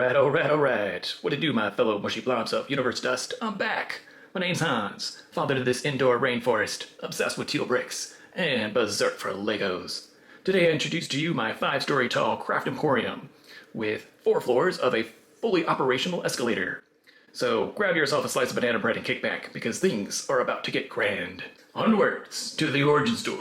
Alright. What it do, my fellow mushy blobs of universe dust? I'm back. My name's Hans, father to this indoor rainforest, obsessed with teal bricks, and berserk for Legos. Today I introduce to you my 5-story tall Craft Emporium, with 4 floors of a fully operational escalator. So grab yourself a slice of banana bread and kick back, because things are about to get grand. Onwards to the origin story.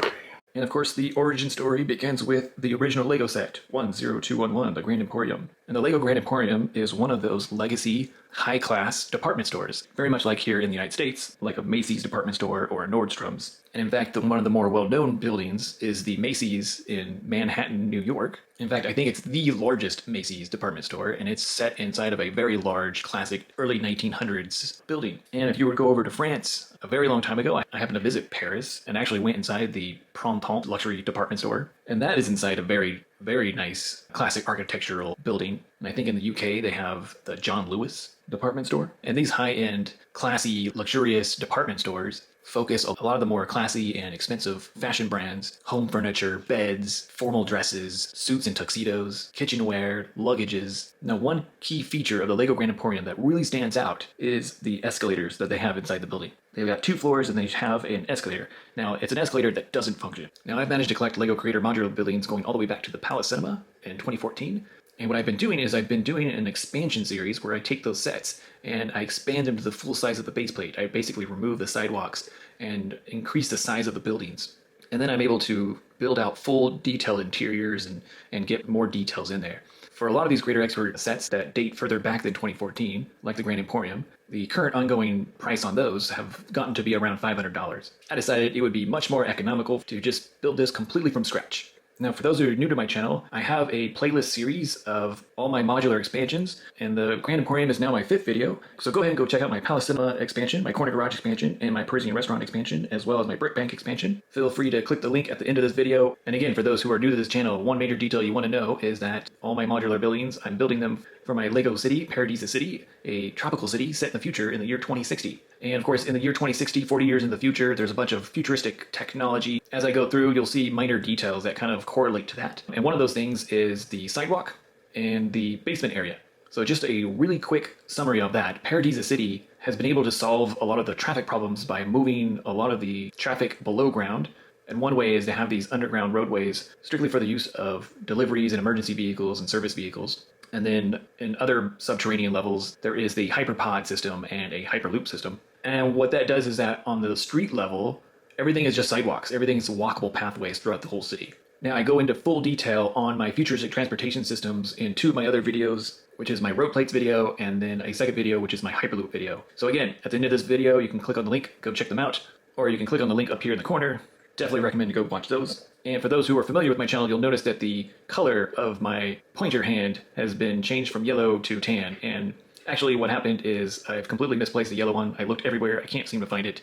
And of course, the origin story begins with the original Lego set, 10211, the Grand Emporium. And the Lego Grand Emporium is one of those legacy, high-class department stores, very much like here in the United States, like a Macy's department store or a Nordstrom's. And in fact, one of the more well-known buildings is the Macy's in Manhattan, New York. In fact, I think it's the largest Macy's department store, and it's set inside of a very large, classic, early 1900s building. And if you were to go over to France, a very long time ago, I happened to visit Paris, and actually went inside the Printemps luxury department store. And that is inside a very, very nice, classic architectural building. And I think in the UK, they have the John Lewis department store. And these high-end, classy, luxurious department stores focus a lot of the more classy and expensive fashion brands, home furniture, beds, formal dresses, suits and tuxedos, kitchenware, luggages. Now, one key feature of the Lego Grand Emporium that really stands out is the escalators that they have inside the building. They've got 2 floors and they have an escalator. Now, it's an escalator that doesn't function. Now, I've managed to collect Lego Creator modular buildings going all the way back to the Palace Cinema in 2014. And what I've been doing is I've been doing an expansion series where I take those sets and I expand them to the full size of the base plate. I basically remove the sidewalks and increase the size of the buildings. And then I'm able to build out full detailed interiors and get more details in there. For a lot of these Greater Expert sets that date further back than 2014, like the Grand Emporium, the current ongoing price on those have gotten to be around $500. I decided it would be much more economical to just build this completely from scratch. Now, for those who are new to my channel, I have a playlist series of all my modular expansions, and the Grand Emporium is now my 5th video. So go ahead and go check out my Palace Cinema expansion, my Corner Garage expansion, and my Parisian Restaurant expansion, as well as my Brick Bank expansion. Feel free to click the link at the end of this video. And again, for those who are new to this channel, one major detail you want to know is that all my modular buildings, I'm building them for my Lego City, Paradisa City, a tropical city set in the future in the year 2060. And of course, in the year 2060, 40 years in the future, there's a bunch of futuristic technology. As I go through, you'll see minor details that kind of correlate to that. And one of those things is the sidewalk and the basement area. So just a really quick summary of that. Paradisa City has been able to solve a lot of the traffic problems by moving a lot of the traffic below ground. And one way is to have these underground roadways strictly for the use of deliveries and emergency vehicles and service vehicles. And then in other subterranean levels, there is the hyperpod system and a hyperloop system. And what that does is that on the street level, everything is just sidewalks. Everything's walkable pathways throughout the whole city. Now, I go into full detail on my futuristic transportation systems in 2 of my other videos, which is my road plates video, and then a second video, which is my hyperloop video. So again, at the end of this video, you can click on the link, go check them out, or you can click on the link up here in the corner. Definitely recommend you go watch those. And for those who are familiar with my channel, you'll notice that the color of my pointer hand has been changed from yellow to tan. And actually what happened is I've completely misplaced the yellow one. I looked everywhere, I can't seem to find it.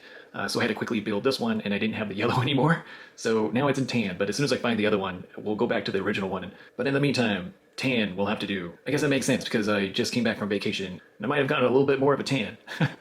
So I had to quickly build this one, and I didn't have the yellow anymore. So now it's in tan, but as soon as I find the other one, we'll go back to the original one. But in the meantime, tan will have to do. I guess that makes sense because I just came back from vacation and I might have gotten a little bit more of a tan.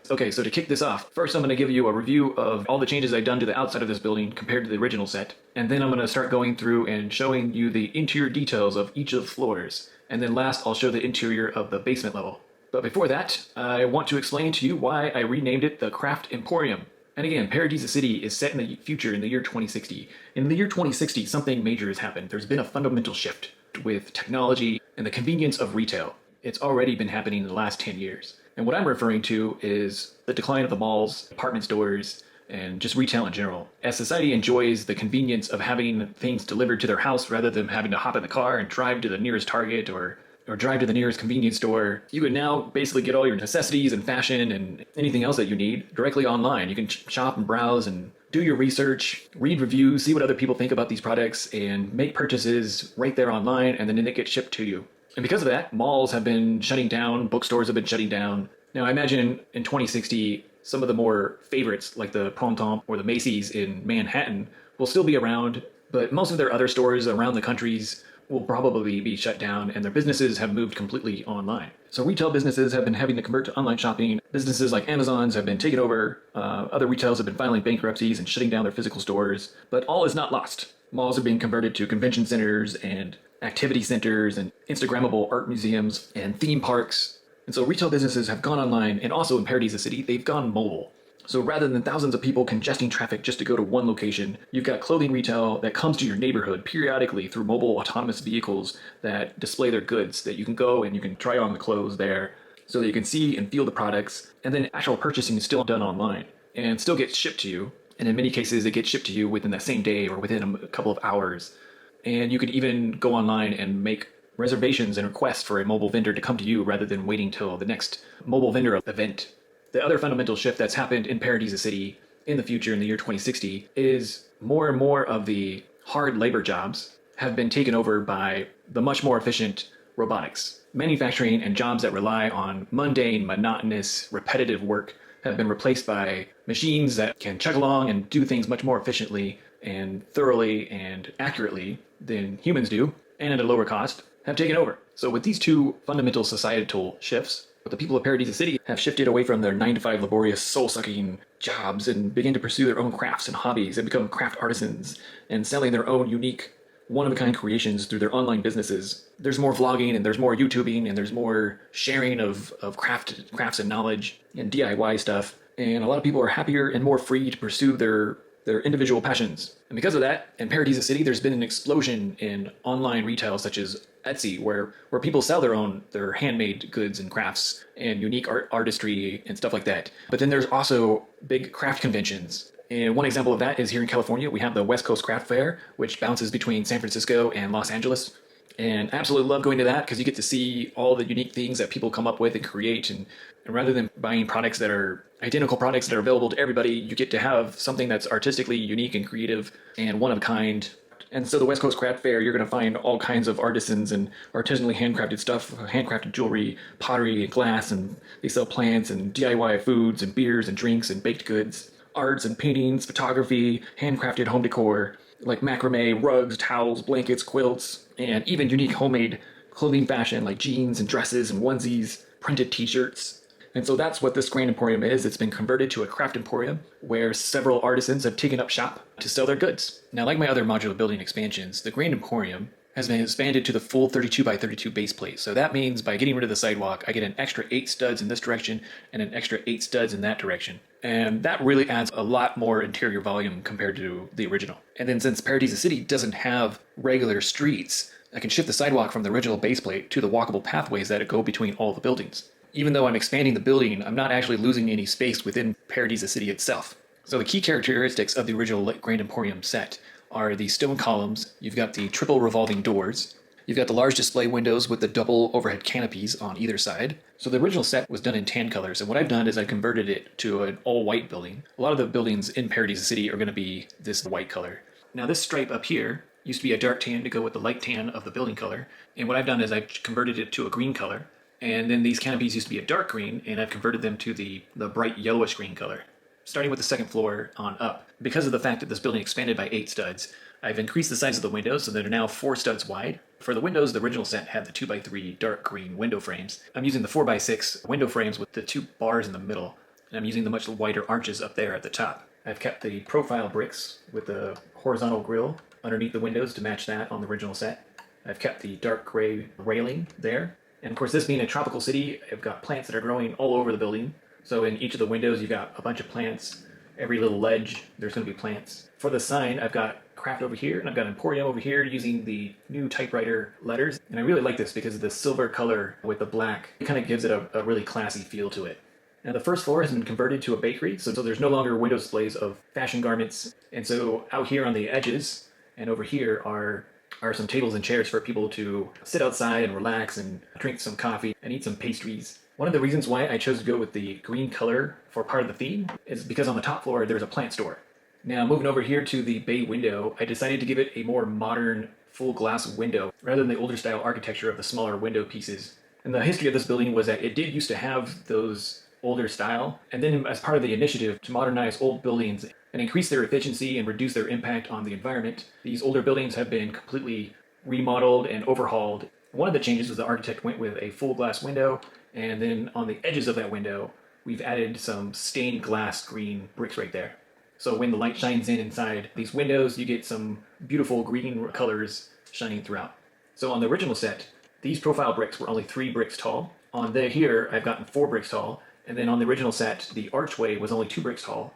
Okay, so to kick this off, first I'm going to give you a review of all the changes I've done to the outside of this building compared to the original set. And then I'm going to start going through and showing you the interior details of each of the floors. And then last, I'll show the interior of the basement level. But before that, I want to explain to you why I renamed it the Craft Emporium. And again, Paradisa City is set in the future in the year 2060. In the year 2060, something major has happened. There's been a fundamental shift with technology and the convenience of retail. It's already been happening in the last 10 years. And what I'm referring to is the decline of the malls, department stores, and just retail in general. As society enjoys the convenience of having things delivered to their house rather than having to hop in the car and drive to the nearest Target or drive to the nearest convenience store, you can now basically get all your necessities and fashion and anything else that you need directly online. You can shop and browse and do your research, read reviews, see what other people think about these products, and make purchases right there online, and then it gets shipped to you. And because of that, malls have been shutting down, bookstores have been shutting down. Now, I imagine in 2060, some of the more favorites, like the Printemps or the Macy's in Manhattan, will still be around, but most of their other stores around the countries will probably be shut down, and their businesses have moved completely online. So retail businesses have been having to convert to online shopping. Businesses like Amazon's have been taken over. Other retailers have been filing bankruptcies and shutting down their physical stores. But all is not lost. Malls are being converted to convention centers, and activity centers and Instagrammable art museums and theme parks. And so retail businesses have gone online, and also in Paradisa City, they've gone mobile. So rather than thousands of people congesting traffic just to go to one location, you've got clothing retail that comes to your neighborhood periodically through mobile autonomous vehicles that display their goods, that you can go and you can try on the clothes there so that you can see and feel the products. And then actual purchasing is still done online and still gets shipped to you. And in many cases, it gets shipped to you within that same day or within a couple of hours. And you could even go online and make reservations and requests for a mobile vendor to come to you rather than waiting till the next mobile vendor event. The other fundamental shift that's happened in Paradisa City in the future, in the year 2060, is more and more of the hard labor jobs have been taken over by the much more efficient robotics. Manufacturing and jobs that rely on mundane, monotonous, repetitive work have been replaced by machines that can chug along and do things much more efficiently and thoroughly and accurately than humans do, and at a lower cost, have taken over. So with these two fundamental societal shifts, the people of Paradisa City have shifted away from their 9-to-5 laborious, soul-sucking jobs and begin to pursue their own crafts and hobbies and become craft artisans and selling their own unique, one-of-a-kind creations through their online businesses. There's more vlogging and there's more YouTubing and there's more sharing of crafts and knowledge and DIY stuff. And a lot of people are happier and more free to pursue their individual passions. And because of that, in Paradisa City, there's been an explosion in online retail such as Etsy, where people sell their handmade goods and crafts and unique artistry and stuff like that. But then there's also big craft conventions. And one example of that is here in California. We have the West Coast Craft Fair, which bounces between San Francisco and Los Angeles. And I absolutely love going to that because you get to see all the unique things that people come up with and create. And rather than buying products that are identical products that are available to everybody, you get to have something that's artistically unique and creative and one of a kind. And so the West Coast Craft Fair, you're going to find all kinds of artisans and artisanally handcrafted stuff, handcrafted jewelry, pottery and glass, and they sell plants and DIY foods and beers and drinks and baked goods, arts and paintings, photography, handcrafted home decor, like macrame, rugs, towels, blankets, quilts, and even unique homemade clothing fashion like jeans and dresses and onesies, printed t-shirts. And so that's what this Grand Emporium is. It's been converted to a Craft Emporium where several artisans have taken up shop to sell their goods. Now, like my other modular building expansions, the Grand Emporium has been expanded to the full 32 by 32 base plate. So that means by getting rid of the sidewalk, I get an extra 8 studs in this direction and an extra 8 studs in that direction. And that really adds a lot more interior volume compared to the original. And then since Paradisa City doesn't have regular streets, I can shift the sidewalk from the original base plate to the walkable pathways that go between all the buildings. Even though I'm expanding the building, I'm not actually losing any space within Paradisa City itself. So the key characteristics of the original Grand Emporium set are the stone columns, you've got the triple revolving doors, you've got the large display windows with the double overhead canopies on either side. So the original set was done in tan colors, and what I've done is I converted it to an all-white building. A lot of the buildings in Paradisa City are going to be this white color. Now this stripe up here used to be a dark tan to go with the light tan of the building color, and what I've done is I've converted it to a green color. And then these canopies used to be a dark green, and I've converted them to the bright yellowish green color. Starting with the second floor on up, because of the fact that this building expanded by 8 studs, I've increased the size of the windows so that they're now 4 studs wide. For the windows, the original set had the 2x3 dark green window frames. I'm using the 4x6 window frames with the 2 bars in the middle, and I'm using the much wider arches up there at the top. I've kept the profile bricks with the horizontal grille underneath the windows to match that on the original set. I've kept the dark gray railing there. And of course, this being a tropical city, I've got plants that are growing all over the building. So in each of the windows, you've got a bunch of plants. Every little ledge, there's going to be plants. For the sign, I've got Craft over here, and I've got Emporium over here using the new typewriter letters. And I really like this because of the silver color with the black. It kind of gives it a really classy feel to it. Now the first floor has been converted to a bakery, so there's no longer window displays of fashion garments. And so out here on the edges and over here are some tables and chairs for people to sit outside and relax and drink some coffee and eat some pastries. One of the reasons why I chose to go with the green color for part of the theme is because on the top floor there's a plant store. Now moving over here to the bay window, I decided to give it a more modern full glass window rather than the older style architecture of the smaller window pieces. And the history of this building was that it did used to have those older style, and then as part of the initiative to modernize old buildings and increase their efficiency and reduce their impact on the environment, these older buildings have been completely remodeled and overhauled. One of the changes was the architect went with a full glass window, and then on the edges of that window, we've added some stained glass green bricks right there. So when the light shines in inside these windows, you get some beautiful green colors shining throughout. So on the original set, these profile bricks were only 3 bricks tall. On the here, I've gotten 4 bricks tall. And then on the original set, the archway was only 2 bricks tall.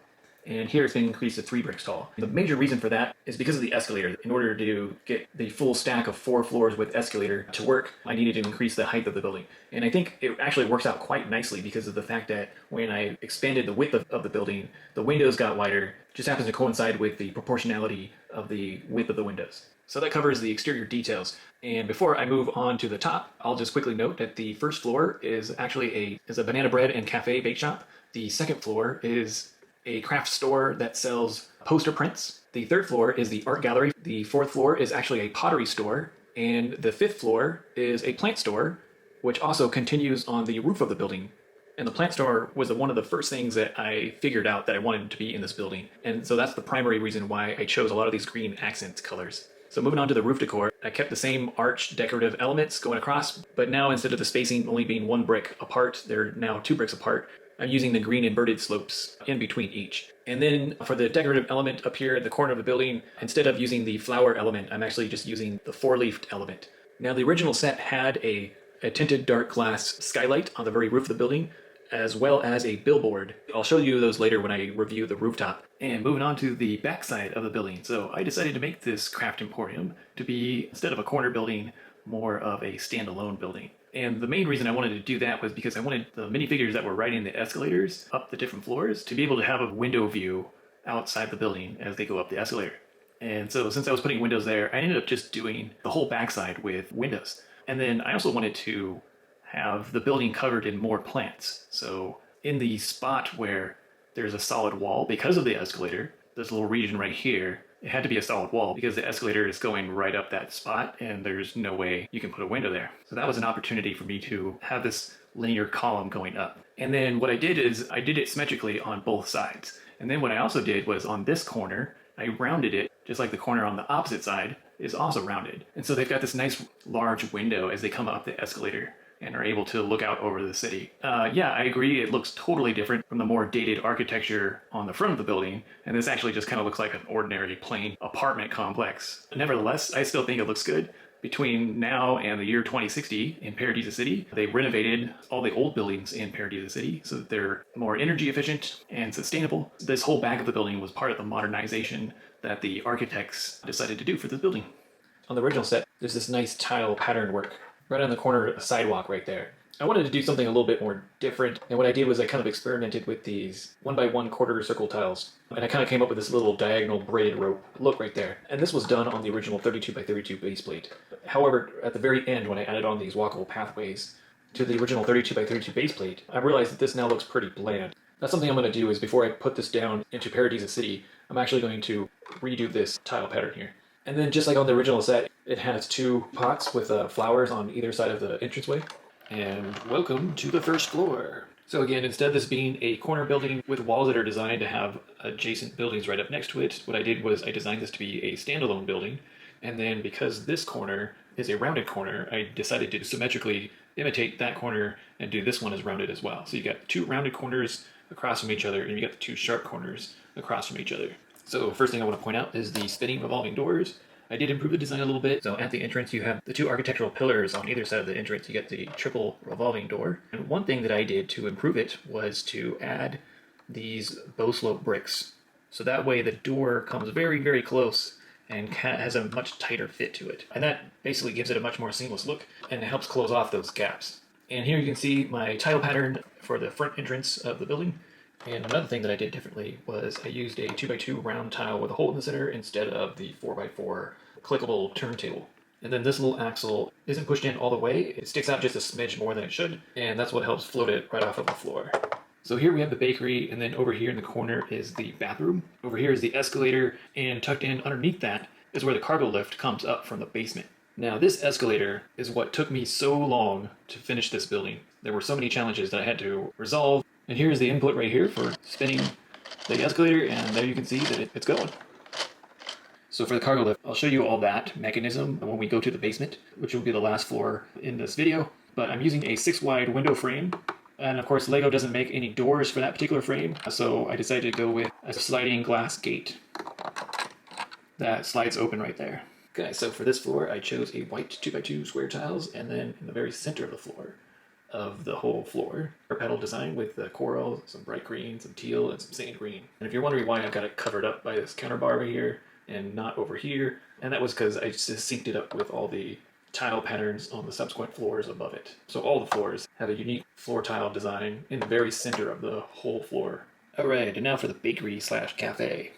And here it's been increased to 3 bricks tall. The major reason for that is because of the escalator. In order to get the full stack of 4 floors with escalator to work, I needed to increase the height of the building. And I think it actually works out quite nicely because of the fact that when I expanded the width of the building, the windows got wider. Just happens to coincide with the proportionality of the width of the windows. So that covers the exterior details. And before I move on to the top, I'll just quickly note that the first floor is actually a banana bread and cafe bake shop. The second floor is a craft store that sells poster prints. The third floor is the art gallery. The fourth floor is actually a pottery store. And the fifth floor is a plant store, which also continues on the roof of the building. And the plant store was one of the first things that I figured out that I wanted to be in this building. And so that's the primary reason why I chose a lot of these green accent colors. So moving on to the roof decor, I kept the same arch decorative elements going across, but now instead of the spacing only being 1 brick apart, they're now 2 bricks apart. I'm using the green inverted slopes in between each. And then for the decorative element up here at the corner of the building, instead of using the flower element, I'm actually just using the 4-leafed element. Now the original set had a tinted dark glass skylight on the very roof of the building, as well as a billboard. I'll show you those later when I review the rooftop. And moving on to the backside of the building. So I decided to make this Craft Emporium to be, instead of a corner building, more of a standalone building. And the main reason I wanted to do that was because I wanted the minifigures that were riding the escalators up the different floors to be able to have a window view outside the building as they go up the escalator. And so since I was putting windows there, I ended up just doing the whole backside with windows. And then I also wanted to have the building covered in more plants. So in the spot where there's a solid wall, because of the escalator, this little region right here, it had to be a solid wall because the escalator is going right up that spot and there's no way you can put a window there. So that was an opportunity for me to have this linear column going up. And then what I did is I did it symmetrically on both sides. And then what I also did was on this corner, I rounded it just like the corner on the opposite side is also rounded. And so they've got this nice large window as they come up the escalator and are able to look out over the city. Yeah, I agree. It looks totally different from the more dated architecture on the front of the building. And this actually just kind of looks like an ordinary plain apartment complex. Nevertheless, I still think it looks good. Between now and the year 2060 in Paradisa City, they renovated all the old buildings in Paradisa City so that they're more energy efficient and sustainable. This whole back of the building was part of the modernization that the architects decided to do for this building. On the original set, there's this nice tile pattern work right on the corner of the sidewalk right there. I wanted to do something a little bit more different, and what I did was I kind of experimented with these 1x1 quarter circle tiles, and I kind of came up with this little diagonal braided rope look right there. And this was done on the original 32x32 base plate. However, at the very end, when I added on these walkable pathways to the original 32x32 base plate, I realized that this now looks pretty bland. That's something I'm going to do is before I put this down into Paradisa City, I'm actually going to redo this tile pattern here. And then just like on the original set, it has 2 pots with flowers on either side of the entranceway. And welcome to the first floor. So again, instead of this being a corner building with walls that are designed to have adjacent buildings right up next to it, what I did was I designed this to be a standalone building. And then because this corner is a rounded corner, I decided to symmetrically imitate that corner and do this one as rounded as well. So you got 2 rounded corners across from each other, and you got the 2 sharp corners across from each other. So first thing I want to point out is the spinning revolving doors. I did improve the design a little bit. So at the entrance, you have the 2 architectural pillars on either side of the entrance. You get the triple revolving door. And one thing that I did to improve it was to add these bow slope bricks. So that way the door comes very, very close and has a much tighter fit to it. And that basically gives it a much more seamless look and it helps close off those gaps. And here you can see my tile pattern for the front entrance of the building. And another thing that I did differently was I used a 2x2 round tile with a hole in the center instead of the 4x4 clickable turntable. And then this little axle isn't pushed in all the way, it sticks out just a smidge more than it should, and that's what helps float it right off of the floor. So here we have the bakery, and then over here in the corner is the bathroom. Over here is the escalator, and tucked in underneath that is where the cargo lift comes up from the basement. Now this escalator is what took me so long to finish this building. There were so many challenges that I had to resolve. And here's the input right here for spinning the escalator, and there you can see that it's going. So for the cargo lift, I'll show you all that mechanism when we go to the basement, which will be the last floor in this video. But I'm using a 6-wide window frame, and of course Lego doesn't make any doors for that particular frame, so I decided to go with a sliding glass gate that slides open right there. Okay, so for this floor, I chose a white 2x2 square tiles, and then in the very center of the floor, of the whole floor, a petal design with the coral, some bright green, some teal, and some sand green. And if you're wondering why I've got it covered up by this counter bar right here and not over here, and that was because I just synced it up with all the tile patterns on the subsequent floors above it. So all the floors have a unique floor tile design in the very center of the whole floor. Alright, and now for the bakery slash cafe.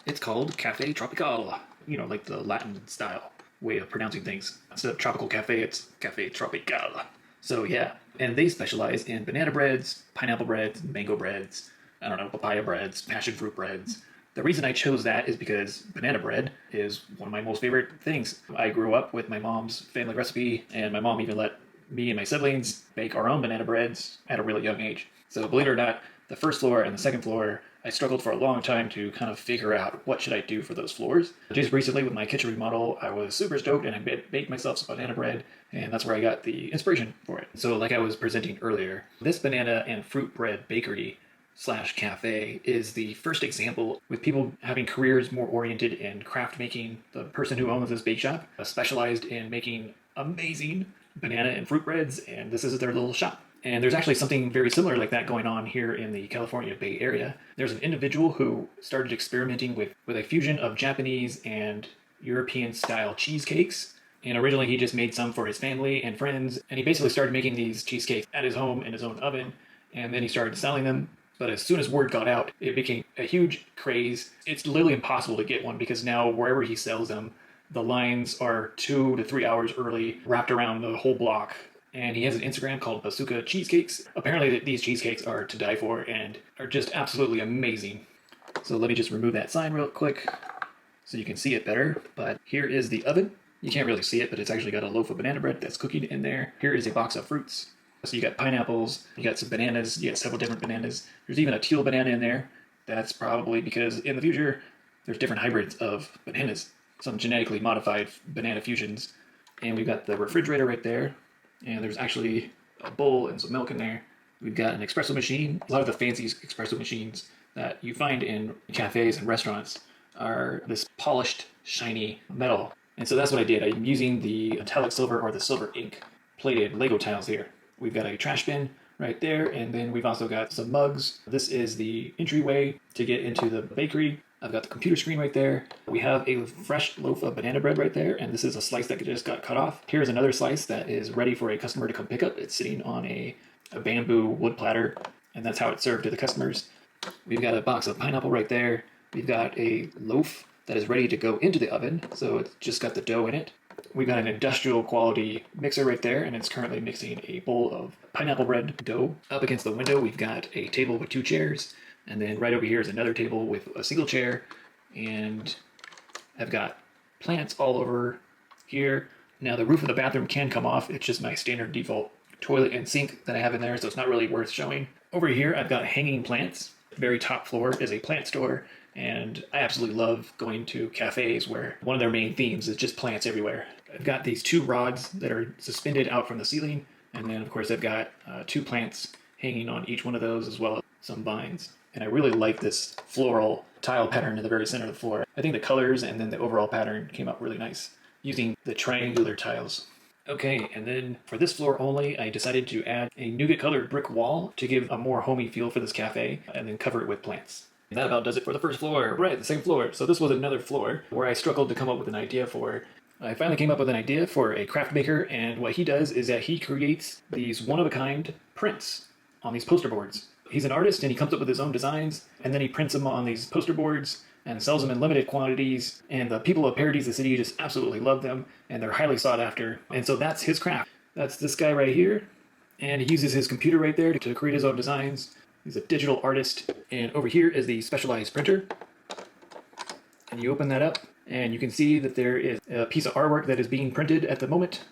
It's called Cafe Tropical. You know, like the Latin style way of pronouncing things. Instead of tropical cafe, it's Cafe Tropical. So yeah, and they specialize in banana breads, pineapple breads, mango breads, I don't know, papaya breads, passion fruit breads. The reason I chose that is because banana bread is one of my most favorite things. I grew up with my mom's family recipe, and my mom even let me and my siblings bake our own banana breads at a really young age. So believe it or not, the first floor and the second floor, I struggled for a long time to kind of figure out what should I do for those floors. Just recently with my kitchen remodel, I was super stoked and I baked myself some banana bread, and that's where I got the inspiration for it. So like I was presenting earlier, this banana and fruit bread bakery slash cafe is the first example with people having careers more oriented in craft making. The person who owns this bake shop specialized in making amazing banana and fruit breads, and this is their little shop. And there's actually something very similar like that going on here in the California Bay Area. There's an individual who started experimenting with a fusion of Japanese and European style cheesecakes. And originally he just made some for his family and friends. And he basically started making these cheesecakes at his home in his own oven. And then he started selling them. But as soon as word got out, it became a huge craze. It's literally impossible to get one because now wherever he sells them, the lines are 2 to 3 hours early, wrapped around the whole block. And he has an Instagram called Bazooka Cheesecakes. Apparently these cheesecakes are to die for and are just absolutely amazing. So let me just remove that sign real quick so you can see it better. But here is the oven. You can't really see it, but it's actually got a loaf of banana bread that's cooking in there. Here is a box of fruits. So you got pineapples, you got some bananas, you got several different bananas. There's even a teal banana in there. That's probably because in the future, there's different hybrids of bananas. Some genetically modified banana fusions. And we've got the refrigerator right there. And there's actually a bowl and some milk in there. We've got an espresso machine. A lot of the fancy espresso machines that you find in cafes and restaurants are this polished, shiny metal. And so that's what I did. I'm using the metallic silver or the silver ink plated Lego tiles here. We've got a trash bin right there, and then we've also got some mugs. This is the entryway to get into the bakery. I've got the computer screen right there. We have a fresh loaf of banana bread right there, and this is a slice that just got cut off. Here's another slice that is ready for a customer to come pick up. It's sitting on a bamboo wood platter, and that's how it's served to the customers. We've got a box of pineapple right there. We've got a loaf that is ready to go into the oven, so it's just got the dough in it. We've got an industrial quality mixer right there, and it's currently mixing a bowl of pineapple bread dough. Up against the window, we've got a table with 2 chairs. And then right over here is another table with a single chair, and I've got plants all over here. Now the roof of the bathroom can come off. It's just my standard default toilet and sink that I have in there, so it's not really worth showing. Over here, I've got hanging plants. Very top floor is a plant store, and I absolutely love going to cafes where one of their main themes is just plants everywhere. I've got these 2 rods that are suspended out from the ceiling, and then of course I've got 2 plants hanging on each one of those, as well as some vines. And I really like this floral tile pattern in the very center of the floor. I think the colors and then the overall pattern came out really nice using the triangular tiles. Okay, and then for this floor only, I decided to add a nougat colored brick wall to give a more homey feel for this cafe, and then cover it with plants. And that about does it for the first floor. Right, the same floor. So this was another floor where I struggled to come up with an idea for. I finally came up with an idea for a craft maker, and what he does is that he creates these one-of-a-kind prints on these poster boards. He's an artist, and he comes up with his own designs, and then he prints them on these poster boards and sells them in limited quantities, and the people of Paradisa City just absolutely love them, and they're highly sought after. And so that's his craft. That's this guy right here, and he uses his computer right there to create his own designs. He's a digital artist, and over here is the specialized printer. And you open that up, and you can see that there is a piece of artwork that is being printed at the moment.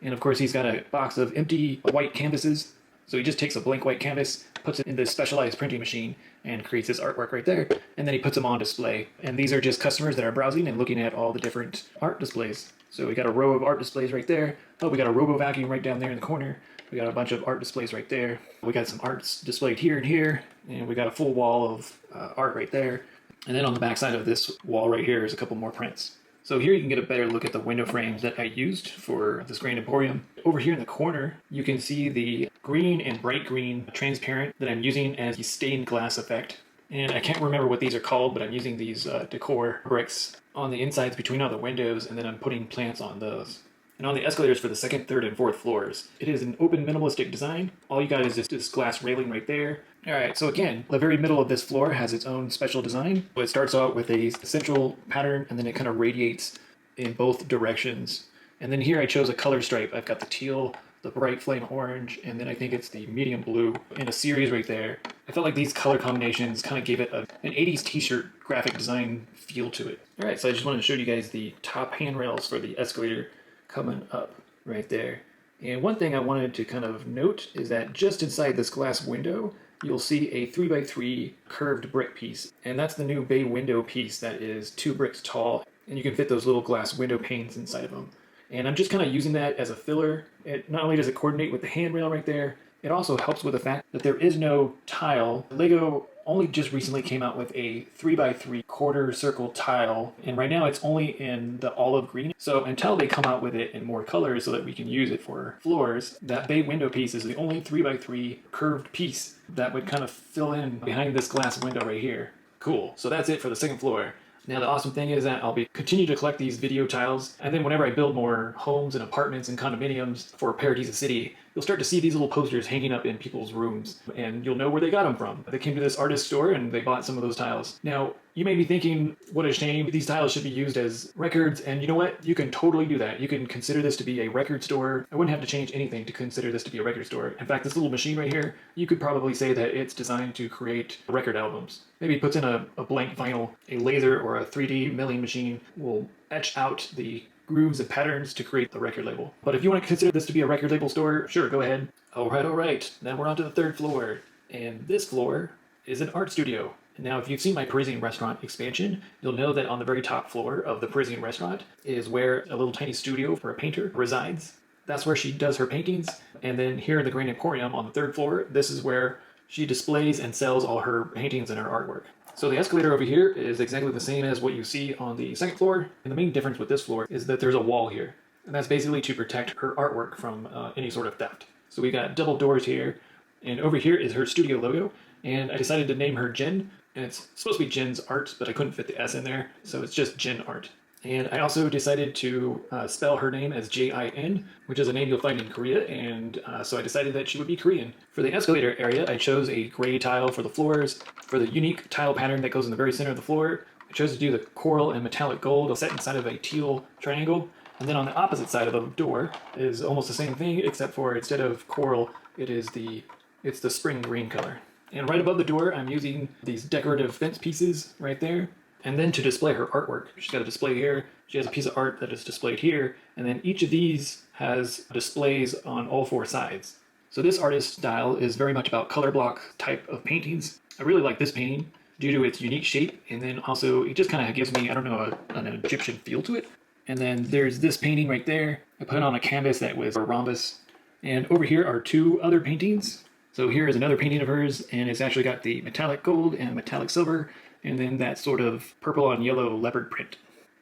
And of course he's got a box of empty white canvases. So he just takes a blank white canvas, puts it in this specialized printing machine, and creates this artwork right there. And then he puts them on display. And these are just customers that are browsing and looking at all the different art displays. So we got a row of art displays right there. Oh, we got a robo vacuum right down there in the corner. We got a bunch of art displays right there. We got some arts displayed here and here. And we got a full wall of art right there. And then on the back side of this wall right here is a couple more prints. So here you can get a better look at the window frames that I used for this Grand Emporium. Over here in the corner, you can see the green and bright green transparent that I'm using as the stained glass effect. And I can't remember what these are called, but I'm using these decor bricks on the insides between all the windows, and then I'm putting plants on those. And on the escalators for the second, third, and fourth floors, it is an open minimalistic design. All you got is just this glass railing right there. All right, so again, the very middle of this floor has its own special design. It starts out with a central pattern, and then it kind of radiates in both directions. And then here I chose a color stripe. I've got the teal, the bright flame orange, and then I think it's the medium blue in a series right there. I felt like these color combinations kind of gave it an 80s t-shirt graphic design feel to it. All right, so I just wanted to show you guys the top handrails for the escalator coming up right there. And one thing I wanted to kind of note is that just inside this glass window, you'll see a 3x3 curved brick piece. And that's the new bay window piece that is 2 bricks tall. And you can fit those little glass window panes inside of them. And I'm just kind of using that as a filler. Not only does it coordinate with the handrail right there, it also helps with the fact that there is no tile. Lego only just recently came out with a 3x3 quarter circle tile, and right now it's only in the olive green. So until they come out with it in more colors so that we can use it for floors, that bay window piece is the only 3x3 curved piece that would kind of fill in behind this glass window right here. Cool. So that's it for the second floor. Now the awesome thing is that I'll be continue to collect these video tiles, and then whenever I build more homes and apartments and condominiums for Paradisa City, you'll start to see these little posters hanging up in people's rooms, and you'll know where they got them from. They came to this artist store and they bought some of those tiles. Now, you may be thinking, what a shame, these tiles should be used as records, and you know what? You can totally do that. You can consider this to be a record store. I wouldn't have to change anything to consider this to be a record store. In fact, this little machine right here, you could probably say that it's designed to create record albums. Maybe it puts in a blank vinyl, a laser or a 3D milling machine will etch out the grooves and patterns to create the record label. But if you want to consider this to be a record label store, sure, go ahead. All right. Now we're on to the third floor. And this floor is an art studio. Now, if you've seen my Parisian restaurant expansion, you'll know that on the very top floor of the Parisian restaurant is where a little tiny studio for a painter resides. That's where she does her paintings. And then here in the Grand Emporium on the third floor, this is where she displays and sells all her paintings and her artwork. So the escalator over here is exactly the same as what you see on the second floor. And the main difference with this floor is that there's a wall here. And that's basically to protect her artwork from any sort of theft. So we got double doors here. And over here is her studio logo. And I decided to name her Jen. And it's supposed to be Jen's Art, but I couldn't fit the S in there. So it's just Jen Art. And I also decided to spell her name as J-I-N, which is a name you'll find in Korea, and so I decided that she would be Korean. For the escalator area, I chose a gray tile for the floors. For the unique tile pattern that goes in the very center of the floor, I chose to do the coral and metallic gold set inside of a teal triangle. And then on the opposite side of the door is almost the same thing, except for instead of coral, it's the spring green color. And right above the door, I'm using these decorative fence pieces right there. And then to display her artwork, she's got a display here. She has a piece of art that is displayed here. And then each of these has displays on all 4 sides. So this artist style is very much about color block type of paintings. I really like this painting due to its unique shape. And then also it just kind of gives me, I don't know, an Egyptian feel to it. And then there's this painting right there. I put on a canvas that was a rhombus. And over here are 2 other paintings. So here is another painting of hers, and it's actually got the metallic gold and metallic silver, and then that sort of purple on yellow leopard print.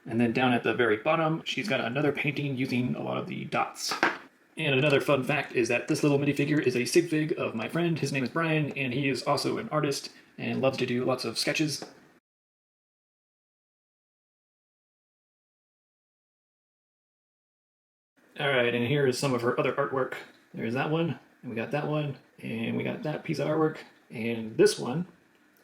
And then down at the very bottom, she's got another painting using a lot of the dots. And another fun fact is that this little minifigure is a sig fig of my friend. His name is Brian, and he is also an artist and loves to do lots of sketches. All right, and here is some of her other artwork. There's that one, and we got that one, and we got that piece of artwork. And this one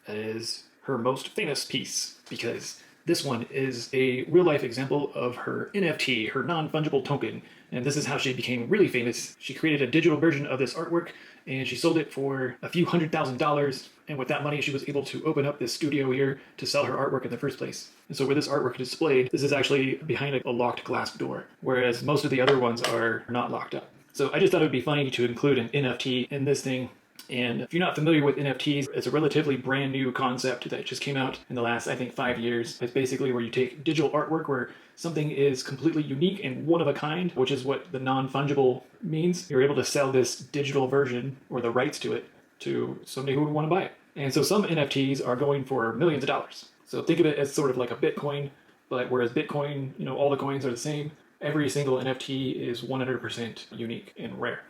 is her most famous piece, because this one is a real-life example of her NFT, her non-fungible token, and this is how she became really famous. She created a digital version of this artwork, and she sold it for a few $100,000, and with that money she was able to open up this studio here to sell her artwork in the first place. And so where this artwork is displayed, this is actually behind a locked glass door, whereas most of the other ones are not locked up. So I just thought it would be funny to include an NFT in this thing. And if you're not familiar with NFTs, it's a relatively brand new concept that just came out in the last, I think, 5 years. It's basically where you take digital artwork where something is completely unique and one of a kind, which is what the non-fungible means. You're able to sell this digital version or the rights to it to somebody who would want to buy it. And so some NFTs are going for millions of dollars. So think of it as sort of like a Bitcoin, But whereas Bitcoin, all the coins are the same, every single NFT is 100% unique and rare.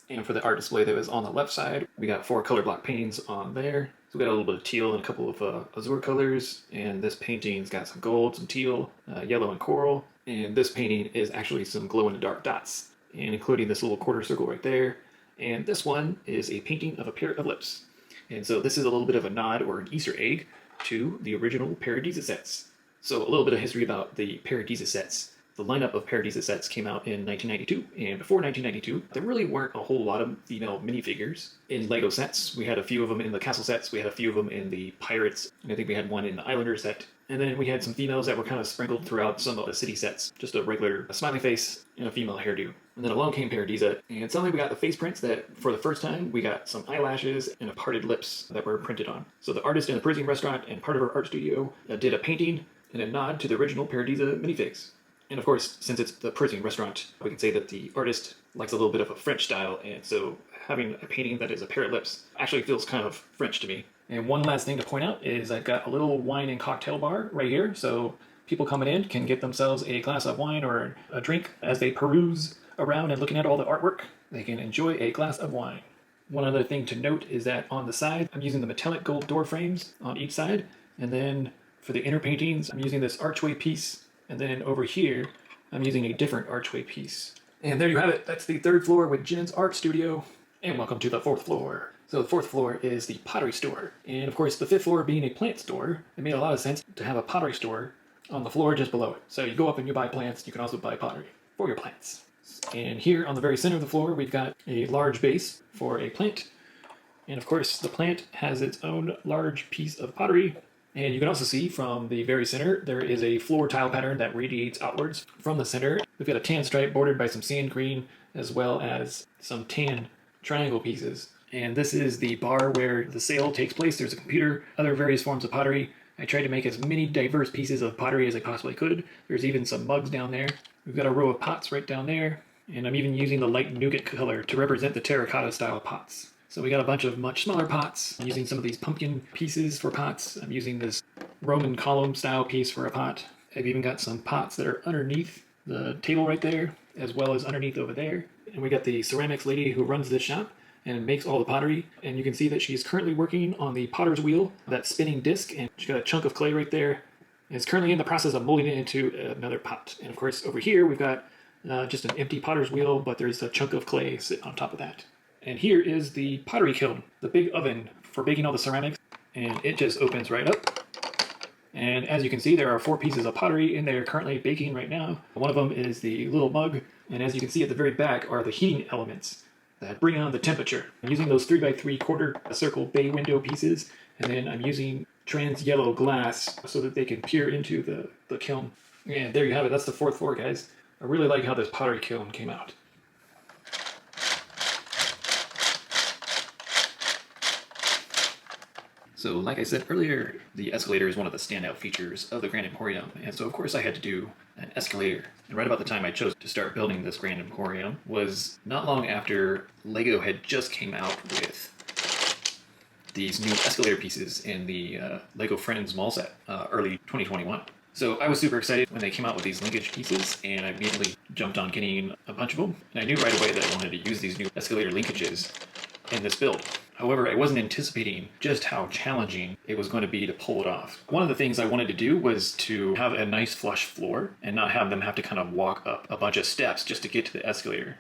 And for the art display that was on the left side, we got 4 color block paintings on there. So we got a little bit of teal and a couple of azure colors. And this painting's got some gold, some teal, yellow, and coral. And this painting is actually some glow-in-the-dark dots, and including this little quarter circle right there. And this one is a painting of a pair of lips. And so this is a little bit of a nod or an Easter egg to the original Paradisa sets. So a little bit of history about the Paradisa sets. The lineup of Paradisa sets came out in 1992, and before 1992, there really weren't a whole lot of female minifigures in Lego sets. We had a few of them in the castle sets, we had a few of them in the pirates, and I think we had one in the Islander set. And then we had some females that were kind of sprinkled throughout some of the city sets. Just a regular smiley face and a female hairdo. And then along came Paradisa, and suddenly we got the face prints that, for the first time, we got some eyelashes and a parted lips that were printed on. So the artist in the Parisian restaurant and part of her art studio did a painting and a nod to the original Paradisa minifigs. And of course, since it's the Parisian restaurant, we can say that the artist likes a little bit of a French style, and so having a painting that is a pair of lips actually feels kind of French to me. And one last thing to point out is I've got a little wine and cocktail bar right here, so people coming in can get themselves a glass of wine or a drink as they peruse around and looking at all the artwork. They can enjoy a glass of wine. One other thing to note is that on the side, I'm using the metallic gold door frames on each side, and then for the inner paintings, I'm using this archway piece. And then over here, I'm using a different archway piece. And there you have it. That's the 3rd floor with Jen's art studio. And welcome to the 4th floor. So the 4th floor is the pottery store. And of course, the 5th floor being a plant store, it made a lot of sense to have a pottery store on the floor just below it. So you go up and you buy plants. You can also buy pottery for your plants. And here on the very center of the floor, we've got a large base for a plant. And of course, the plant has its own large piece of pottery. And you can also see from the very center, there is a floor tile pattern that radiates outwards from the center. We've got a tan stripe bordered by some sand green, as well as some tan triangle pieces. And this is the bar where the sale takes place. There's a computer, other various forms of pottery. I tried to make as many diverse pieces of pottery as I possibly could. There's even some mugs down there. We've got a row of pots right down there. And I'm even using the light nougat color to represent the terracotta style pots. So we got a bunch of much smaller pots. I'm using some of these pumpkin pieces for pots. I'm using this Roman column style piece for a pot. I've even got some pots that are underneath the table right there, as well as underneath over there. And we got the ceramics lady who runs this shop and makes all the pottery. And you can see that she's currently working on the potter's wheel, that spinning disc, and she's got a chunk of clay right there. And it's currently in the process of molding it into another pot. And of course, over here, we've got just an empty potter's wheel, but there's a chunk of clay sitting on top of that. And here is the pottery kiln, the big oven for baking all the ceramics, and it just opens right up. And as you can see, there are 4 pieces of pottery in there currently baking right now. One of them is the little mug, and as you can see at the very back are the heating elements that bring on the temperature. I'm using those 3x3 quarter circle bay window pieces, and then I'm using trans yellow glass so that they can peer into the kiln. And there you have it, that's the 4th floor, guys. I really like how this pottery kiln came out. So like I said earlier, the escalator is one of the standout features of the Grand Emporium, and so of course I had to do an escalator. And right about the time I chose to start building this Grand Emporium was not long after Lego had just came out with these new escalator pieces in the Lego Friends mall set, early 2021. So I was super excited when they came out with these linkage pieces, and I immediately jumped on getting a bunch of them. And I knew right away that I wanted to use these new escalator linkages in this build. However, I wasn't anticipating just how challenging it was going to be to pull it off. One of the things I wanted to do was to have a nice flush floor and not have them have to kind of walk up a bunch of steps just to get to the escalator.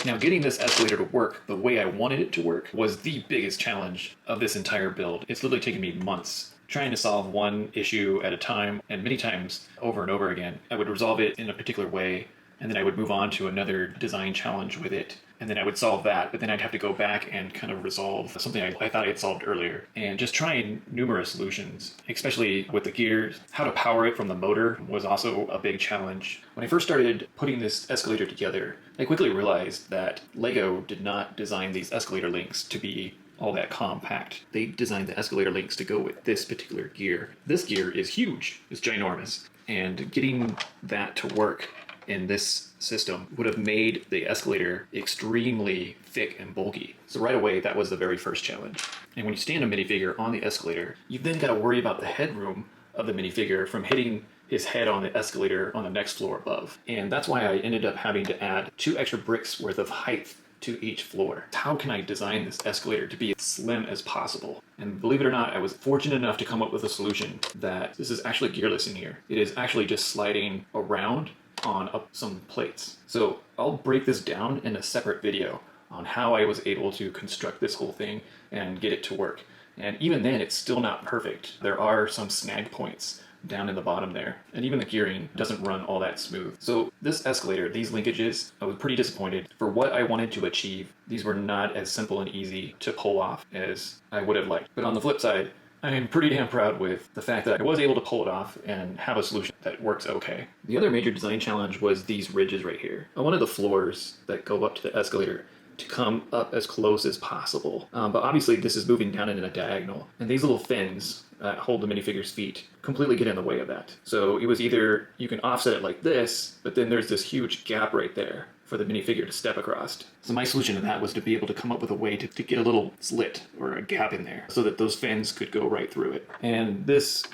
Now, getting this escalator to work the way I wanted it to work was the biggest challenge of this entire build. It's literally taken me months trying to solve one issue at a time, and many times over and over again. I would resolve it in a particular way, and then I would move on to another design challenge with it. And then I would solve that, but then I'd have to go back and kind of resolve something I thought I had solved earlier. And just trying numerous solutions, especially with the gears. How to power it from the motor was also a big challenge. When I first started putting this escalator together, I quickly realized that Lego did not design these escalator links to be all that compact. They designed the escalator links to go with this particular gear. This gear is huge, it's ginormous. And getting that to work in this system would have made the escalator extremely thick and bulky. So right away, that was the very first challenge. And when you stand a minifigure on the escalator, you've then got to worry about the headroom of the minifigure from hitting his head on the escalator on the next floor above. And that's why I ended up having to add 2 extra bricks worth of height to each floor. How can I design this escalator to be as slim as possible? And believe it or not, I was fortunate enough to come up with a solution that this is actually gearless in here. It is actually just sliding around on up some plates. So I'll break this down in a separate video on how I was able to construct this whole thing and get it to work. And even then, it's still not perfect. There are some snag points down in the bottom there, and even the gearing doesn't run all that smooth. So this escalator, these linkages, I was pretty disappointed. For what I wanted to achieve, these were not as simple and easy to pull off as I would have liked. But on the flip side, I am pretty damn proud with the fact that I was able to pull it off and have a solution that works okay. The other major design challenge was these ridges right here. I wanted the floors that go up to the escalator to come up as close as possible. But obviously this is moving down in a diagonal, and these little fins that hold the minifigure's feet completely get in the way of that. So it was either you can offset it like this, but then there's this huge gap right there for the minifigure to step across. So my solution to that was to be able to come up with a way to get a little slit or a gap in there so that those fins could go right through it. And this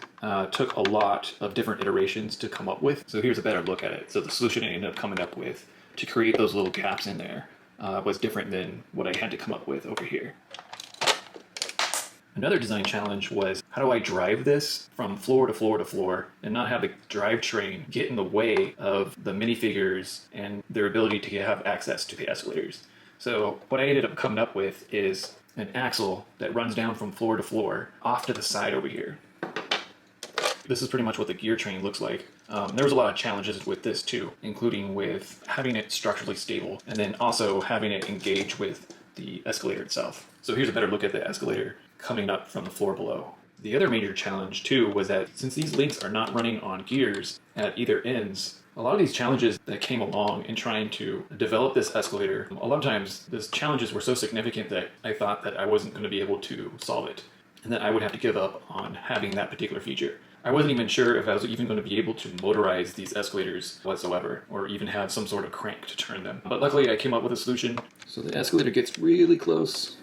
took a lot of different iterations to come up with. So here's a better look at it. So the solution I ended up coming up with to create those little gaps in there was different than what I had to come up with over here. Another design challenge was, how do I drive this from floor to floor to floor and not have the drivetrain get in the way of the minifigures and their ability to have access to the escalators? So what I ended up coming up with is an axle that runs down from floor to floor off to the side over here. This is pretty much what the gear train looks like. There was a lot of challenges with this too, including with having it structurally stable and then also having it engage with the escalator itself. So here's a better look at the escalator coming up from the floor below. The other major challenge too was that since these links are not running on gears at either ends, a lot of these challenges that came along in trying to develop this escalator, a lot of times those challenges were so significant that I thought that I wasn't going to be able to solve it and that I would have to give up on having that particular feature. I wasn't even sure if I was even going to be able to motorize these escalators whatsoever, or even have some sort of crank to turn them. But luckily I came up with a solution. So the escalator gets really close.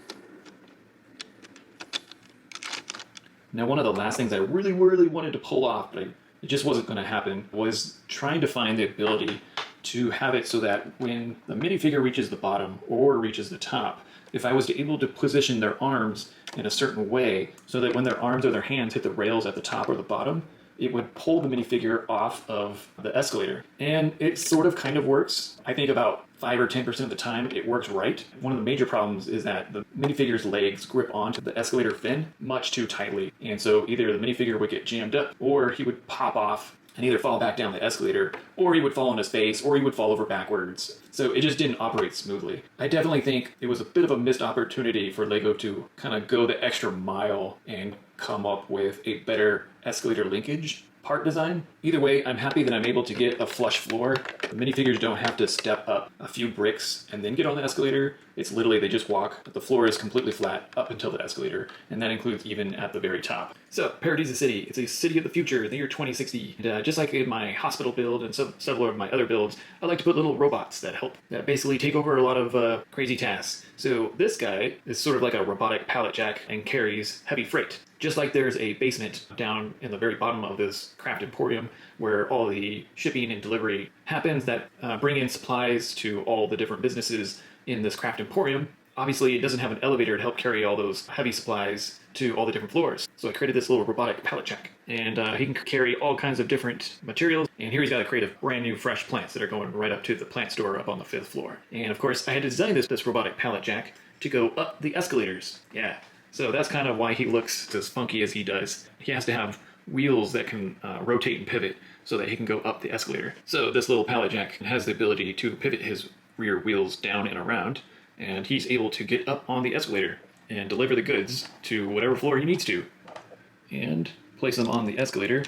Now one of the last things I really wanted to pull off, but it just wasn't going to happen, was trying to find the ability to have it so that when the minifigure reaches the bottom or reaches the top, if I was able to position their arms in a certain way so that when their arms or their hands hit the rails at the top or the bottom, it would pull the minifigure off of the escalator. And it sort of kind of works. I think about 5 or 10% of the time it works right. One of the major problems is that the minifigure's legs grip onto the escalator fin much too tightly. And so either the minifigure would get jammed up or he would pop off and either fall back down the escalator, or he would fall on his face, or he would fall over backwards. So it just didn't operate smoothly. I definitely think it was a bit of a missed opportunity for Lego to kind of go the extra mile and come up with a better escalator linkage part design. Either way, I'm happy that I'm able to get a flush floor. The minifigures don't have to step up a few bricks and then get on the escalator. It's literally they just walk, but the floor is completely flat up until the escalator, and that includes even at the very top. So, Paradisa City, it's a city of the future in the year 2060. And just like in my hospital build and several of my other builds, I like to put little robots that help, that basically take over a lot of crazy tasks. So this guy is sort of like a robotic pallet jack and carries heavy freight. Just like there's a basement down in the very bottom of this Craft Emporium where all the shipping and delivery happens that bring in supplies to all the different businesses in this Craft Emporium. Obviously, it doesn't have an elevator to help carry all those heavy supplies to all the different floors. So I created this little robotic pallet jack, and he can carry all kinds of different materials. And here he's got to create a brand new fresh plants that are going right up to the plant store up on the 5th floor. And of course, I had to design this robotic pallet jack to go up the escalators. Yeah. So that's kind of why he looks as funky as he does. He has to have wheels that can rotate and pivot so that he can go up the escalator. So this little pallet jack has the ability to pivot his rear wheels down and around, and he's able to get up on the escalator and deliver the goods to whatever floor he needs to and place them on the escalator.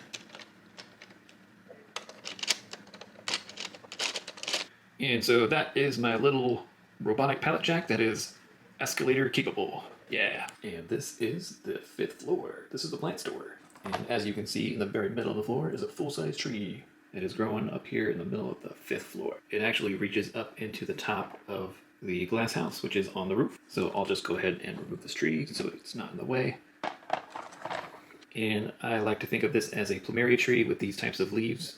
And so that is my little robotic pallet jack that is escalator capable. Yeah. And this is the 5th floor. This is the plant store. And as you can see, in the very middle of the floor is a full-size tree that is growing up here in the middle of the 5th floor. It actually reaches up into the top of the glass house, which is on the roof. So I'll just go ahead and remove this tree so it's not in the way. And I like to think of this as a plumeria tree with these types of leaves,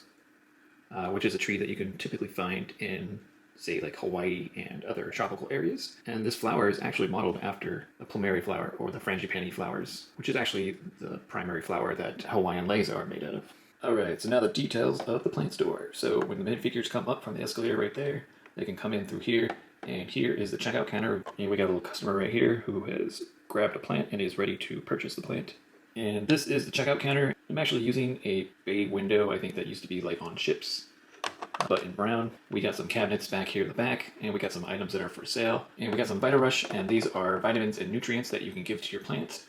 which is a tree that you can typically find in, say, like Hawaii and other tropical areas. And this flower is actually modeled after the plumeria flower, or the frangipani flowers, which is actually the primary flower that Hawaiian leis are made out of. Alright, so now the details of the plant store. So when the minifigures come up from the escalator right there, they can come in through here, and here is the checkout counter. And we got a little customer right here who has grabbed a plant and is ready to purchase the plant. And this is the checkout counter. I'm actually using a bay window, I think that used to be like on ships, but in brown. We got some cabinets back here in the back, and we got some items that are for sale. And we got some Vita Rush, and these are vitamins and nutrients that you can give to your plants.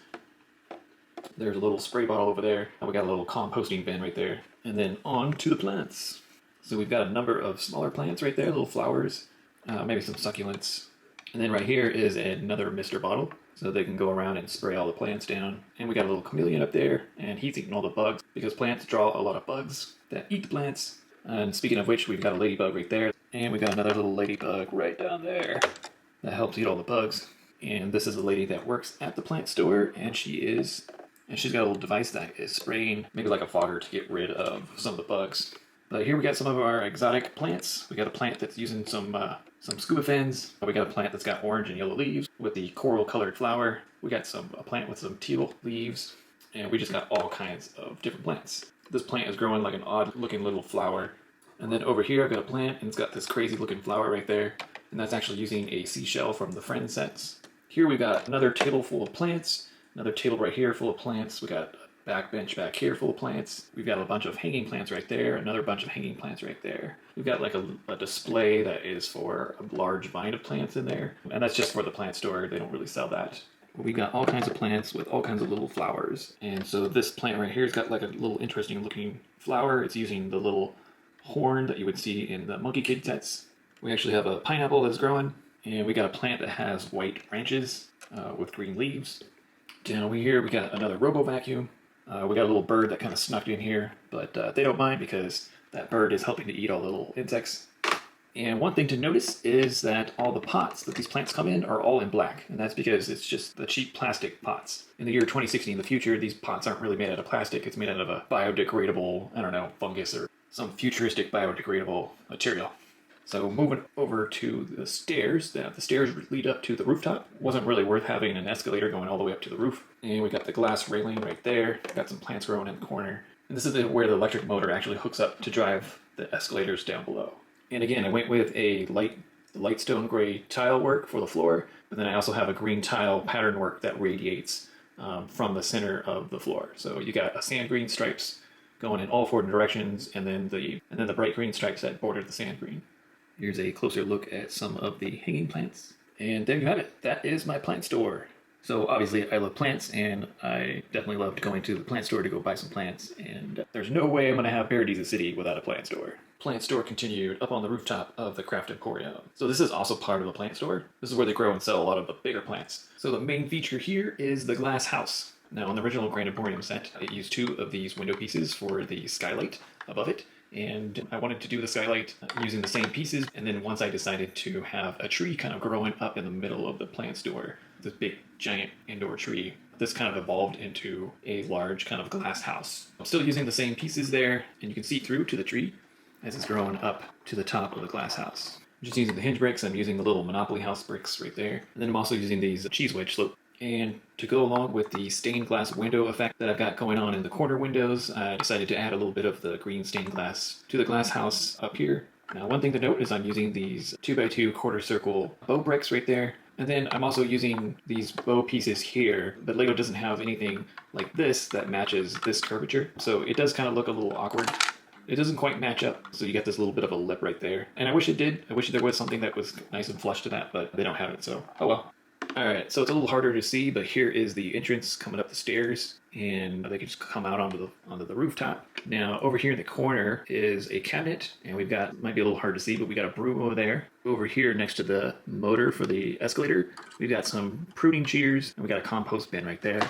There's a little spray bottle over there, and we got a little composting bin right there. And then on to the plants. So we've got a number of smaller plants right there, little flowers, maybe some succulents. And then right here is another mister bottle, so they can go around and spray all the plants down. And we got a little chameleon up there, and he's eating all the bugs, because plants draw a lot of bugs that eat the plants. And speaking of which, we've got a ladybug right there, and we got another little ladybug right down there that helps eat all the bugs. And this is the lady that works at the plant store, and she's got a little device that is spraying, maybe like a fogger, to get rid of some of the bugs. But here we got some of our exotic plants. We got a plant that's using some scuba fins. We got a plant that's got orange and yellow leaves with the coral colored flower. We got a plant with some teal leaves, and we just got all kinds of different plants. This plant is growing like an odd looking little flower. And then over here I've got a plant, and it's got this crazy looking flower right there, and that's actually using a seashell from the Friend sets. Here we got another table full of plants, another table right here full of plants. We got a back bench back here full of plants. We've got a bunch of hanging plants right there, another bunch of hanging plants right there. We've got like a display that is for a large vine of plants in there, and that's just for the plant store. They don't really sell that. We got all kinds of plants with all kinds of little flowers. And so this plant right here has got like a little interesting looking flower. It's using the little horn that you would see in the Monkey Kid sets. We actually have a pineapple that's growing, and we got a plant that has white branches with green leaves. Down here we got another robo vacuum. We got a little bird that kind of snuck in here, but they don't mind because that bird is helping to eat all the little insects. And one thing to notice is that all the pots that these plants come in are all in black, and that's because it's just the cheap plastic pots. In the year 2060, in the future, these pots aren't really made out of plastic. It's made out of a biodegradable, I don't know, fungus or some futuristic biodegradable material. So moving over to the stairs, the stairs lead up to the rooftop. Wasn't really worth having an escalator going all the way up to the roof. And we got the glass railing right there. Got some plants growing in the corner. And this is where the electric motor actually hooks up to drive the escalators down below. And again, I went with a light stone gray tile work for the floor, but then I also have a green tile pattern work that radiates from the center of the floor. So you got a sand green stripes going in all four directions, and then the bright green stripes that border the sand green. Here's a closer look at some of the hanging plants. And there you have it. That is my plant store. So obviously I love plants, and I definitely loved going to the plant store to go buy some plants. And there's no way I'm going to have Paradisa City without a plant store. Plant store continued up on the rooftop of the Craft Emporium. So this is also part of the plant store. This is where they grow and sell a lot of the bigger plants. So the main feature here is the glass house. Now on the original Grand Emporium set, it used two of these window pieces for the skylight above it. And I wanted to do the skylight using the same pieces. And then once I decided to have a tree kind of growing up in the middle of the plant store, this big giant indoor tree, this kind of evolved into a large kind of glass house. I'm still using the same pieces there, and you can see through to the tree as it's growing up to the top of the glass house. I'm just using the hinge bricks. I'm using the little Monopoly House bricks right there. And then I'm also using these cheese wedge slope. And to go along with the stained glass window effect that I've got going on in the corner windows, I decided to add a little bit of the green stained glass to the glass house up here. Now, one thing to note is I'm using these 2x2 quarter circle bow bricks right there. And then I'm also using these bow pieces here, but Lego doesn't have anything like this that matches this curvature. So it does kind of look a little awkward. It doesn't quite match up, so you get this little bit of a lip right there. And I wish it did. I wish there was something that was nice and flush to that, but they don't have it, so oh well. Alright, so it's a little harder to see, but here is the entrance coming up the stairs, and they can just come out onto the rooftop. Now, over here in the corner is a cabinet, and we've got, might be a little hard to see, but we got a broom over there. Over here next to the motor for the escalator, we've got some pruning shears, and we got a compost bin right there.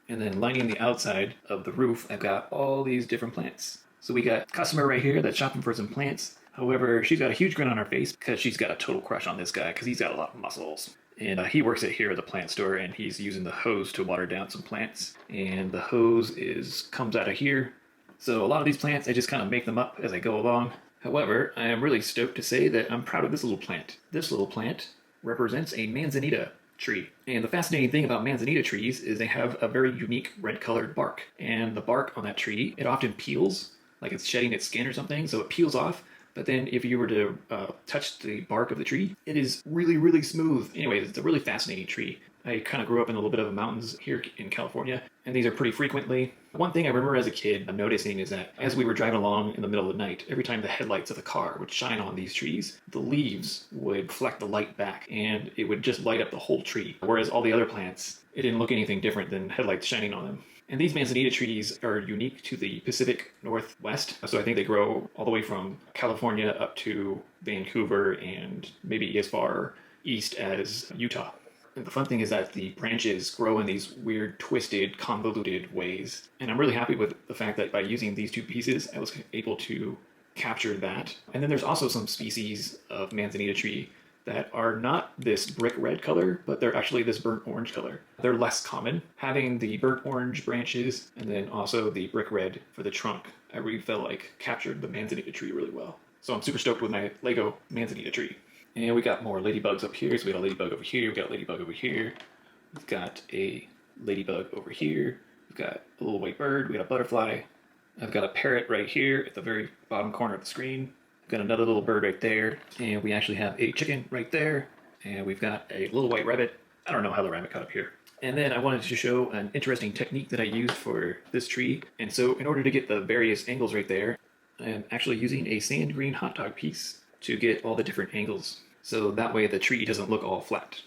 And then lining the outside of the roof, I've got all these different plants. So we got a customer right here that's shopping for some plants. However, she's got a huge grin on her face because she's got a total crush on this guy because he's got a lot of muscles. And he works here at the plant store, and he's using the hose to water down some plants. And the hose comes out of here. So a lot of these plants, I just kind of make them up as I go along. However, I am really stoked to say that I'm proud of this little plant. This little plant represents a manzanita tree. And the fascinating thing about manzanita trees is they have a very unique red-colored bark. And the bark on that tree, it often peels, like it's shedding its skin or something, so it peels off. But then if you were to touch the bark of the tree, it is really, really smooth. Anyways, it's a really fascinating tree. I kind of grew up in a little bit of the mountains here in California, and these are pretty frequently. One thing I remember as a kid noticing is that as we were driving along in the middle of the night, every time the headlights of the car would shine on these trees, the leaves would reflect the light back, and it would just light up the whole tree. Whereas all the other plants, it didn't look anything different than headlights shining on them. And these manzanita trees are unique to the Pacific Northwest. So I think they grow all the way from California up to Vancouver and maybe as far east as Utah. And the fun thing is that the branches grow in these weird, twisted, convoluted ways. And I'm really happy with the fact that by using these two pieces, I was able to capture that. And then there's also some species of manzanita tree that are not this brick red color, but they're actually this burnt orange color. They're less common. Having the burnt orange branches and then also the brick red for the trunk, I really felt like captured the manzanita tree really well. So I'm super stoked with my Lego manzanita tree. And we got more ladybugs up here. So we got a ladybug over here, we got a ladybug over here. We've got a ladybug over here. We've got a little white bird, we got a butterfly. I've got a parrot right here at the very bottom corner of the screen. We've got another little bird right there, and we actually have a chicken right there, and we've got a little white rabbit. I don't know how the rabbit got up here. And then I wanted to show an interesting technique that I used for this tree. And so in order to get the various angles right there, I'm actually using a sand green hot dog piece to get all the different angles. So that way the tree doesn't look all flat.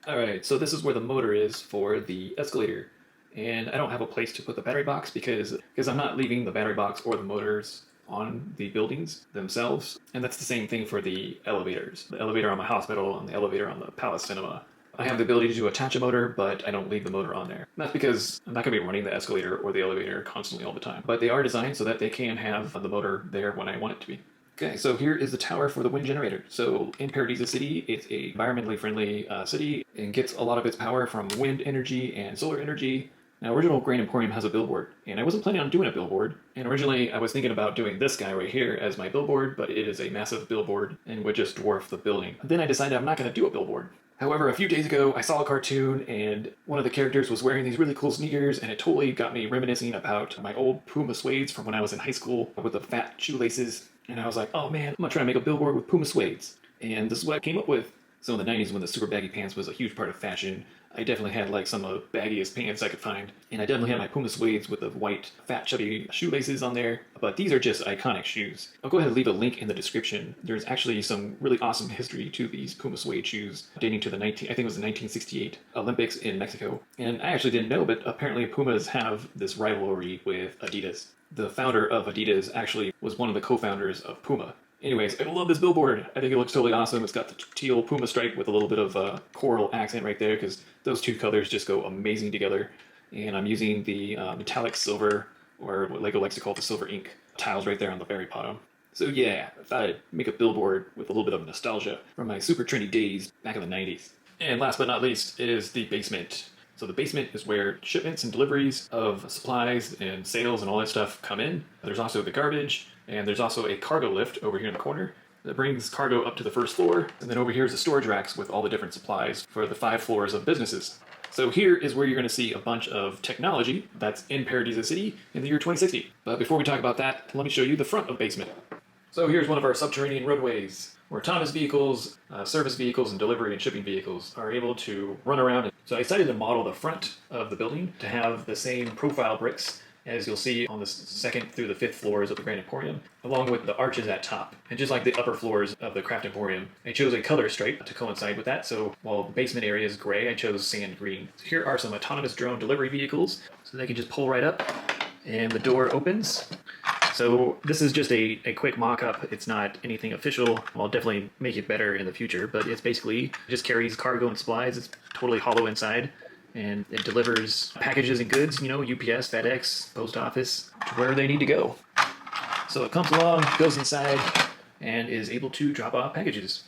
All right, so this is where the motor is for the escalator. And I don't have a place to put the battery box because I'm not leaving the battery box or the motors on the buildings themselves. And that's the same thing for the elevators. The elevator on my hospital and the elevator on the Palace Cinema. I have the ability to attach a motor, but I don't leave the motor on there. That's because I'm not going to be running the escalator or the elevator constantly all the time. But they are designed so that they can have the motor there when I want it to be. Okay, so here is the tower for the wind generator. So in Paradisa City, it's a environmentally friendly city and gets a lot of its power from wind energy and solar energy. Now, original Grand Emporium has a billboard, and I wasn't planning on doing a billboard. And originally, I was thinking about doing this guy right here as my billboard, but it is a massive billboard and would just dwarf the building. Then I decided I'm not going to do a billboard. However, a few days ago, I saw a cartoon, and one of the characters was wearing these really cool sneakers, and it totally got me reminiscing about my old Puma Suedes from when I was in high school with the fat shoelaces. And I was like, oh man, I'm going to try to make a billboard with Puma Suedes. And this is what I came up with. So in the 90s, when the super baggy pants was a huge part of fashion, I definitely had like some of the baggiest pants I could find. And I definitely had my Puma Suedes with the white, fat, chubby shoelaces on there. But these are just iconic shoes. I'll go ahead and leave a link in the description. There's actually some really awesome history to these Puma Suede shoes, dating to the I think it was the 1968 Olympics in Mexico. And I actually didn't know, but apparently Pumas have this rivalry with Adidas. The founder of Adidas actually was one of the co-founders of Puma. Anyways, I love this billboard. I think it looks totally awesome. It's got the teal Puma stripe with a little bit of coral accent right there because those two colors just go amazing together. And I'm using the metallic silver, or what Lego likes to call the silver ink, tiles right there on the very bottom. So yeah, I thought I'd make a billboard with a little bit of nostalgia from my super trendy days back in the 90s. And last but not least is the basement. So the basement is where shipments and deliveries of supplies and sales and all that stuff come in. There's also the garbage, and there's also a cargo lift over here in the corner that brings cargo up to the first floor. And then over here is the storage racks with all the different supplies for the 5 floors of businesses. So here is where you're going to see a bunch of technology that's in Paradisa City in the year 2060. But before we talk about that, let me show you the front of the basement. So here's one of our subterranean roadways, where autonomous vehicles, service vehicles, and delivery and shipping vehicles are able to run around. So I decided to model the front of the building to have the same profile bricks as you'll see on the 2nd through the 5th floors of the Grand Emporium, along with the arches at top. And just like the upper floors of the Craft Emporium, I chose a color stripe to coincide with that. So while the basement area is gray, I chose sand green. So here are some autonomous drone delivery vehicles. So they can just pull right up and the door opens. So this is just a quick mock-up. It's not anything official. I'll definitely make it better in the future, but it's basically just carries cargo and supplies. It's totally hollow inside, and it delivers packages and goods, UPS, FedEx, post office, to where they need to go. So it comes along, goes inside, and is able to drop off packages.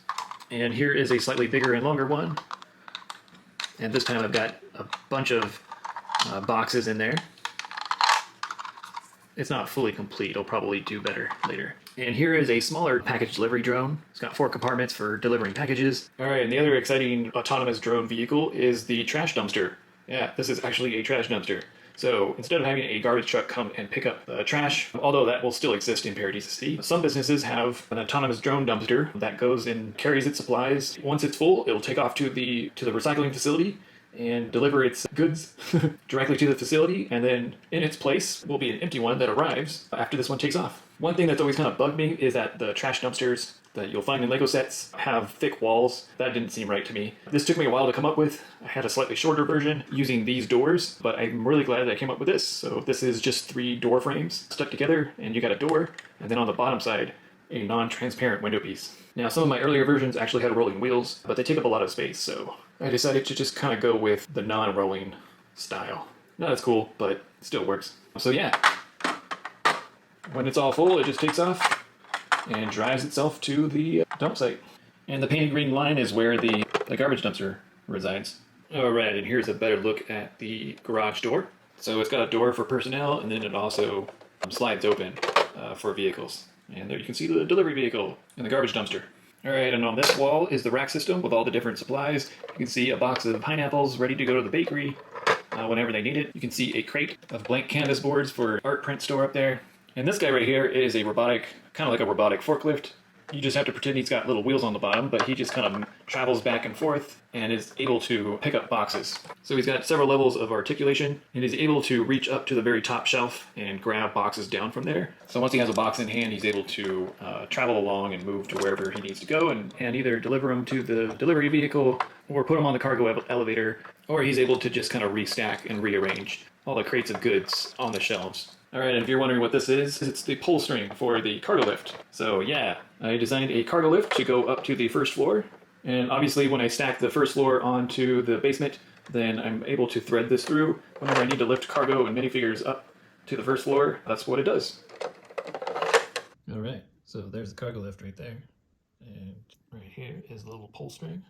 And here is a slightly bigger and longer one. And this time I've got a bunch of boxes in there. It's not fully complete. It'll probably do better later. And here is a smaller package delivery drone. It's got 4 compartments for delivering packages. All right, and the other exciting autonomous drone vehicle is the trash dumpster. Yeah, this is actually a trash dumpster. So instead of having a garbage truck come and pick up the trash, although that will still exist in Paradisa City, some businesses have an autonomous drone dumpster that goes and carries its supplies. Once it's full, it'll take off to the recycling facility and deliver its goods directly to the facility, and then in its place will be an empty one that arrives after this one takes off. One thing that's always kind of bugged me is that the trash dumpsters that you'll find in Lego sets have thick walls. That didn't seem right to me. This took me a while to come up with. I had a slightly shorter version using these doors, but I'm really glad that I came up with this. So this is just 3 door frames stuck together, and you got a door, and then on the bottom side, a non-transparent window piece. Now, some of my earlier versions actually had rolling wheels, but they take up a lot of space, so I decided to just kind of go with the non-rolling style. Not as cool, but it still works. So yeah, when it's all full, it just takes off and drives itself to the dump site. And the painted green line is where the garbage dumpster resides. Alright, and here's a better look at the garage door. So it's got a door for personnel, and then it also slides open for vehicles. And there you can see the delivery vehicle and the garbage dumpster. Alright, and on this wall is the rack system with all the different supplies. You can see a box of pineapples ready to go to the bakery whenever they need it. You can see a crate of blank canvas boards for art print store up there. And this guy right here is a robotic, kind of like a robotic forklift. You just have to pretend he's got little wheels on the bottom, but he just kind of travels back and forth and is able to pick up boxes. So he's got several levels of articulation and is able to reach up to the very top shelf and grab boxes down from there. So once he has a box in hand, he's able to travel along and move to wherever he needs to go and either deliver them to the delivery vehicle or put them on the cargo elevator, or he's able to just kind of restack and rearrange all the crates of goods on the shelves. Alright, and if you're wondering what this is, it's the pull string for the cargo lift. So yeah, I designed a cargo lift to go up to the first floor. And obviously when I stack the first floor onto the basement, then I'm able to thread this through. Whenever I need to lift cargo and minifigures up to the first floor, that's what it does. Alright, so there's the cargo lift right there. And right here is the little pull string.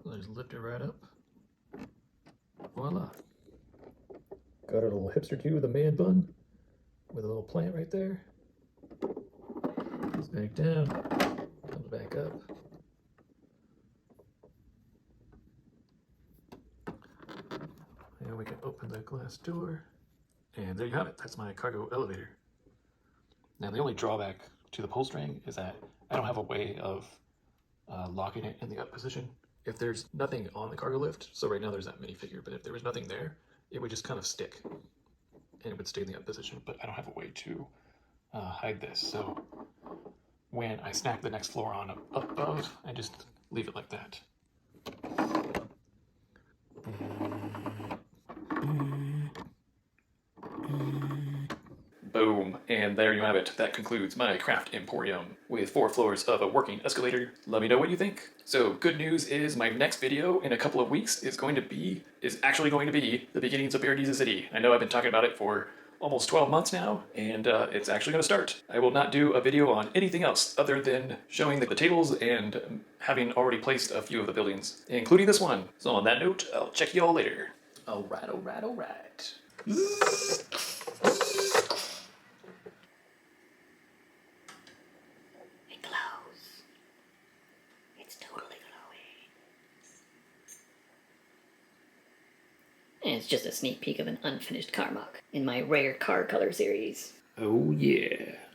So I just lift it right up. Voila. Got a little hipster too with a man bun, with a little plant right there. Goes back down, comes back up. And we can open the glass door. And there you have it, that's my cargo elevator. Now the only drawback to the pull string is that I don't have a way of locking it in the up position. If there's nothing on the cargo lift, so right now there's that minifigure, but if there was nothing there, it would just kind of stick and it would stay in the up position, but I don't have a way to hide this. So when I snap the next floor on up above, I just leave it like that. Boom, and there you have it. That concludes my Craft Emporium with 4 floors of a working escalator. Let me know what you think. So good news is my next video in a couple of weeks is actually going to be the beginnings of Paradisa City. I know I've been talking about it for almost 12 months now, and it's actually going to start. I will not do a video on anything else other than showing the tables and having already placed a few of the buildings, including this one. So on that note, I'll check you all later. Alright, alright, alright. It's just a sneak peek of an unfinished car mock in my rare car color series. Oh yeah.